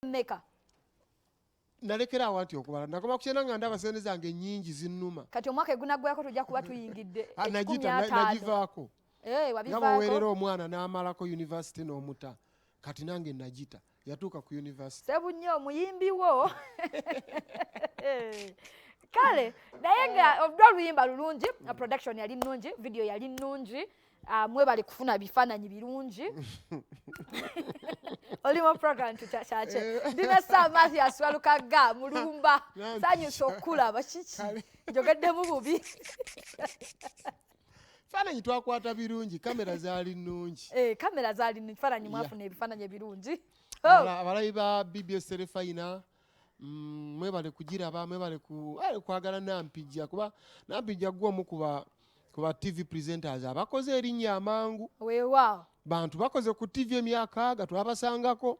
Meka. Nalekera awanti okubala nakoma kukyenda nga ndaba sente zange nnyingi zinnuma. Kati omwaka egunaggwako tujja kuba tuyingidde. Nagivaako. Wabivaako. Nga bwewerera omwana n'amalako university n'omuta. Kati nange nagita yatuuka ku university. Sebunnyo omuyimbi wo. Kale naye nga oluyimba lulungi, production yali nnungi, video yali nnungi, mwebale kufuna bifaananyi birungi. Olimo program tuchachache. Ndina Mathias Walukagga mulumba. Sanyusa okulaba kiki. Njogedde mu bubi. Faananyi twakwata birungi, kamera zaali nnungi. Kamera zaali nnungi, faananyi mwafuna ebifaananyi ebirungi. Abalabi ba BBS Terefayina mwebale kugiraba, mwebale kwagala Nampijja kuba Nampijja gw'omu kuba TV presenters abakoze erinnya amangu. Weewaawo. Bantu bakoze ku TV emyaka aga twabasangako.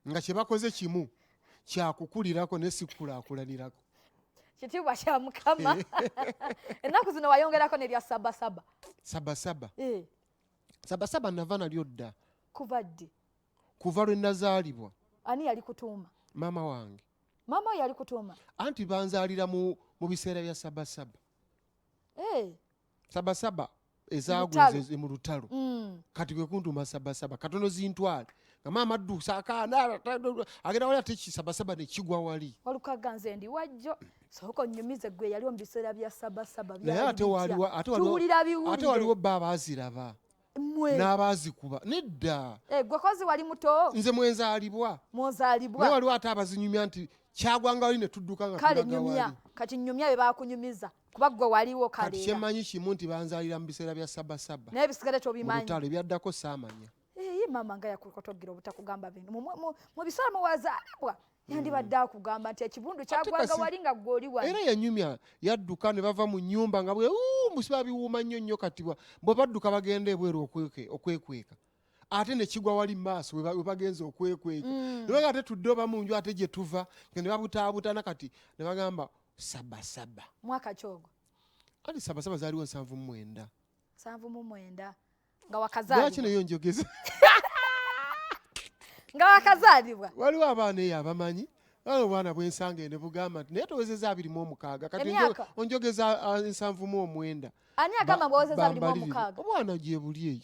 Nga kye bakoze kimu kyakukulirako ne sikulaakulanirako. Kitiibwa kya Mukama. Ennaku zino wayongerako n'erya Sabasaba. Sabasaba. Sabasaba nava nalyo dda. Kuva ddi? Kuva lwe nazaalibwa. Ani yali kutuuma? Maama wange. Maama yali kutuuma? Anti banzaalira mu biseera bya Sabasaba. Sabasaba ezagweze mu lutalo. Kati kwe kuntuma Sabasaba katono zintwale. Nga maama addusa akaana agenda wali ate Sabasaba ne kigwa wali. Walukagga nze ndi wajjo. Soko nnyumize gwe yali mu biseera bya Sabasaba. Naye ate waliwo bba abaaziraba. N'abaazikuba nedda. Gwe kozi wali muto? Nze mwenzaalibwa. Mwozaalibwa. Naye waliwo ate abazinyumya nti kyagwanga wali ne tudduka nga kale nyumya. Kati nyumya be baakunyumiza. Kuba gwe waliwo kaleera. Kati kyemanyi kimu nti banzaalira mu biseera bya Sabasaba. Naye bisigale tobimanyi. Olutalo ebyaddako saamanya. Mama nga yakukotogira obutakugamba bintu. Mu biseera mwe wazaalibwa. Yandibadde akugamba nti ekibundu kyagwanga wali nga gw'oli wali. Era yanyumya yadduka ne bava mu nnyumba nga musiba biwuuma nnyo kati bwe badduka bagenda ebweru okwekweka. Ate ne kigwa wali mu maaso we bagenza okwekweka. Ne baga ate tudde oba mu nju ate gye tuva ne babutaabutana kati ne bagamba Sabasaba. Mwaka kyogo. Ati Sabasaba zaaliwo 79. 79. Nga wakazaalibwa. Lwaki neyo njogeza? Nga wakazaalibwa. Waliwo abaana eyo abamanyi. Waliwo obwana bw'ensanga ne bugamba nti naye towezezza 26. Kati onjogeza 79. Ani agamba bw'owezezza 26? Obwana gye buli eyo.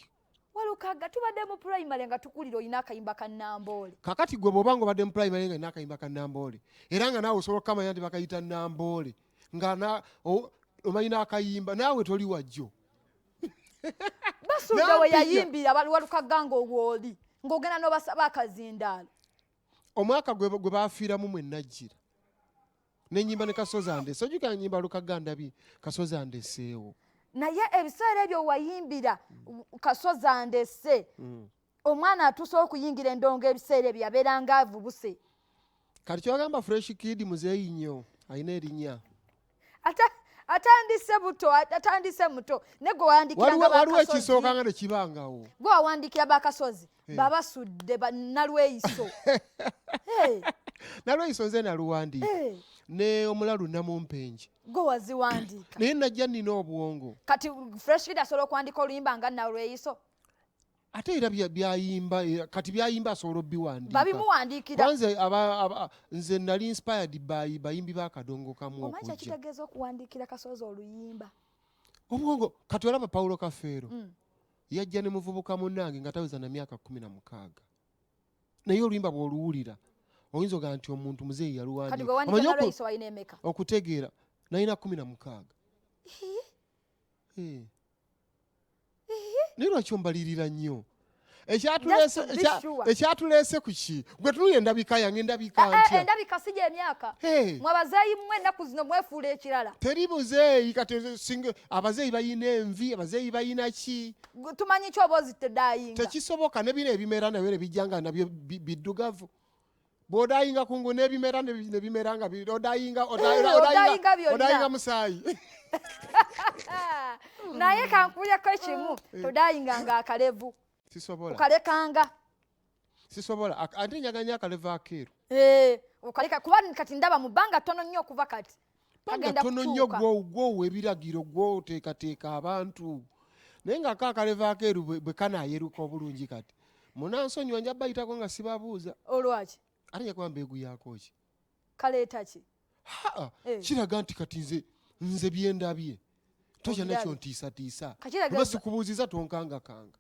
Walukagga tubadde mu primary nga tukulira olina akayimba ka Namboole. Kakati gwe bw'oba ng'obadde mu primary nga olina akayimba ka Namboole. Era nga naawe osobola okamanya nti bakayita Namboole. Nga omanyi n'akayimba naawe toli wajjo. Basudde we yayimbira Walukagga ng'obwoli. Ng'ogenda n'obasaba akazindaalo. Omwaka gwe baafiiramu mwe najjira. N'ennyimba ne Kasoza Ndese. Ojjukira ennyimba Walukagga Ndabi Kasoza Ndeseewo. Naye ebiseera ebyo wayimbira Kasoza Ndese. Omwana atuuse okuyingira endongo ebiseera ebyo yabeeranga avubuse. Kati kyogamba Fresh Kid muzeeyi nnyo. Alina erinnya. Atandise buto, atandise muto. Nego wandikira nga waliwo ekisooka nga ne kibangawo. Gwe wandikira Bakasozi. Babasudde Nalweyiso. Nalweyiso nze naluwandiika. Ne omulalu Namumpenje. Gwe waziwandiika. Naye najja nnina obwongo. Kati Fresh Kid asobola okwandika oluyimba nga Nalweyiso. Ate era byayimba kati byayimba asobola obbiwandiika. Babimuwandiikira. Nze nali inspired by bayimbi b'akadongo kamu okujja. Omanyi kitegeeza okuwandiikira Kasozi oluyimba. Obwongo kati olaba Paulo Kafeero. Yajja ne muvubuka munnange nga taweza na myaka 16. Naye oluyimba bw'oluwulira oyinza ogaa nti omuntu muzeeyi yaluwandiika. Kati gwe wandika Nalweyiso walina emeka? Okutegeera nalina 16. Naye lwaki ombalirira nnyo? Ekyatuleese ku ki? Gwe tunuye endabika yange endabika ntya? Endabika si gy'emyaka. Mwe abazeeyi mmwe ennaku zino mwefuula ekirala. Teri buzeeyi kati abazeeyi bayina envi, abazeeyi bayina ki? Tumanyi ki oba oziteddaayinga? Tekisoboka ne bino ebimera nabyo ne bijjanga nabyo biddugavu. Bw'odaayinga kungu n'ebimera ne bimera nga odaayinga musaayi. Naye kankuyeko ekimu todaayinga nga akalevu. Sisobola. Ukalekanga. Sisobola. Ate njaganya akalevu akeeru. Ukaleka kuba kati ndaba mu bbanga ttono nnyo okuva kati. Bbanga ttono nnyo gw'owa ebiragiro gw'oteekateeka abantu. Naye nga akalevu akeeru bwe kanaayeruka obulungi kati. munansonyiwa nja bayitako nga sibabuuza olwaki ate nyakuba mbeegu yako ki kaleeta ki kiraga nti kati nze byendabye toja nakyo ntiisatiisa kuba sikubuuziza tonkangakanga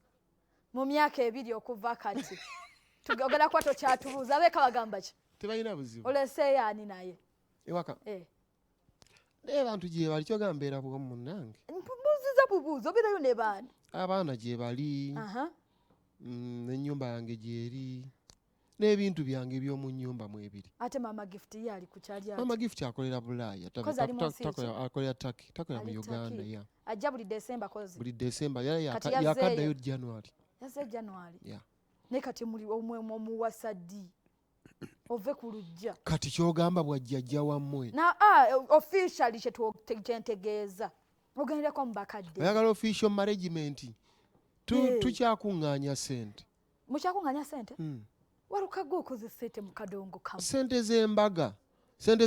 mu myaka 2 okuva kati tugogera kwa tokyatubuuza abeeka bagamba ki tebalina buzibu oleseeyo ani naye ewaka naye bantu gye bali kyogamba mbeera bwomu munnange mbuuziza bubuuza obeerayo ne baani abaana gye bali n'ennyumba yange gyeri n'ebintu byange by'omu nnyumba mu ebiri ate mama gift ye ali ku kyali ati mama gift akolera bulaaya akolera taki takolera mu uganda ya ajja buli desemba kozi buli desemba yakaddayo january yazze january ne kati muli omuwasa ddi ove ku lujja kati kyogamba bwajjajja wammwe officially kyentegeeza ogendereko mu bakadde oyagala official management tukyakuŋŋaanya sente mukyakuŋŋaanya sente Walukagga okoze sente mu kadongo kamu sente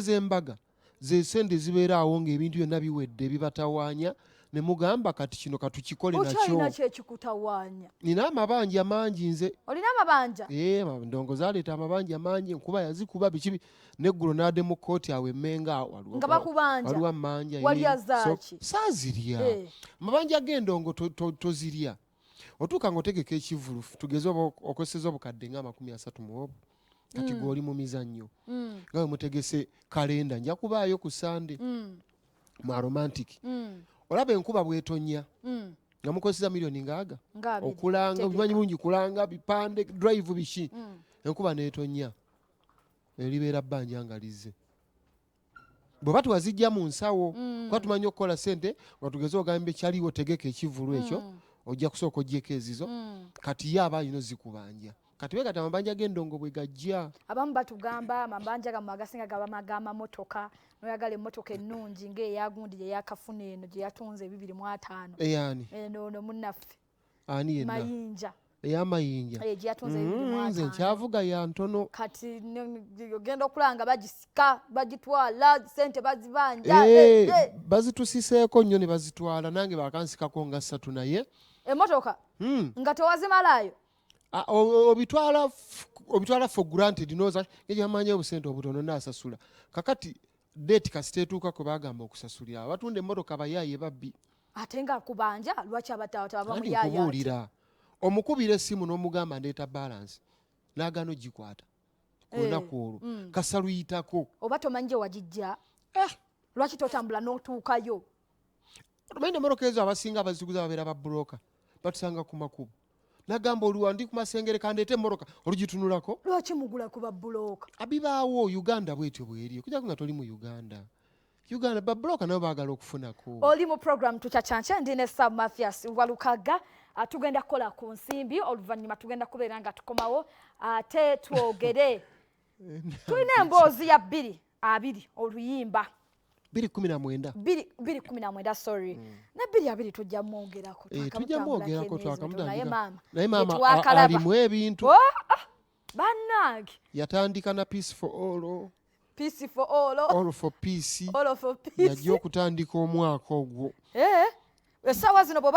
z'embaga ze sente zibeera awo ng'ebintu byonna biwedde bibatawaanya ne mugamba kati kino katukikole nakyo okyalina kyekikutawaanya nina amabanja mangi nze olina amabanja ndongo zaleeta amabanja mangi enkuba yazikuba biki neggulo naadde mu kooti awo emmenga nga bakubanja waliwo amanja walya zaaki saazirya amabanja g'endongo tozirya otuuka ng'otegeka ekivulu tugeze okozeseza obukadde nga 30 kati gw'oli mu mizannyo nga we mutegese kalenda nja kubaayo ku sande mu aromantic olaba enkuba bwetonya nga mukozesa miliyoni ngaaga okulanga obumanyi bungi kulanga bipande drive biki enkuba n'etonya eribeera bbanja nga lizze bweba tuwazijja mu nsawo kuba tumanyi okukola sente nga tugeze ogamba ekyaliwo tegeka ekivulu ekyo ojja kusooka ojjeko ezizo kati ye aba alina ozikubanja kati we kati amabanja g'endongo bwe gajja abamu batugamba amabanja gamu agasinga gaba g'amamotoka noyagala emmotoka ennungi ng'eyagundi gye yakafuna eno gye yatunze 2,500 eyani ono munnaffe ani yenna mayinja ey'amayinja gye yatunze 2,500 nze nkyavuga ya ntono kati ogenda okulanga bagisika bagitwala sente bazibanja bazitusiseeko nnyo ne bazitwala nange bakansikako nga 3 naye emmotoka nga tewazimalayo obitwala for granted noza ng'egyamanyi obusente obutono naasasula kakati deeti kasiteetuuka kwe bagamba okusasulira abatunda emmotoka bayaaye babbi ate nga kubanja lwaki kubuulira omukubira essimu n'omugamba ndeeta balance n'agaana ogikwata ku lunaku olwo kasaluyitako oba tomanyi gye wagijja lwaki totambula n'otuukayo omanyi emmotoka ezo abasinga abaziguza babeera ba bulooka batusanga ku makubo nagamba oliwa ndi ku masengere kandeete emmotoka olugitunulako lwaki mugula ku babulooka abibaawo uganda bwetyo bweri okujjako nga toli mu uganda babulooka nabo baagala okufunako oli mu program tukyacanca ndi ne Sam Mathias Walukagga tugenda kukola ku nsimbi oluvannyuma tugenda kubeera nga tukomawo ate twogere tulina emboozi ya 2 oluyimba 2019 sorry ne 2 tujja mwogerako naye maama alimu ebintu bannange yatandika na peace for all all for peace yajja okutandika omwaka ogwo essaawa zino bw'oba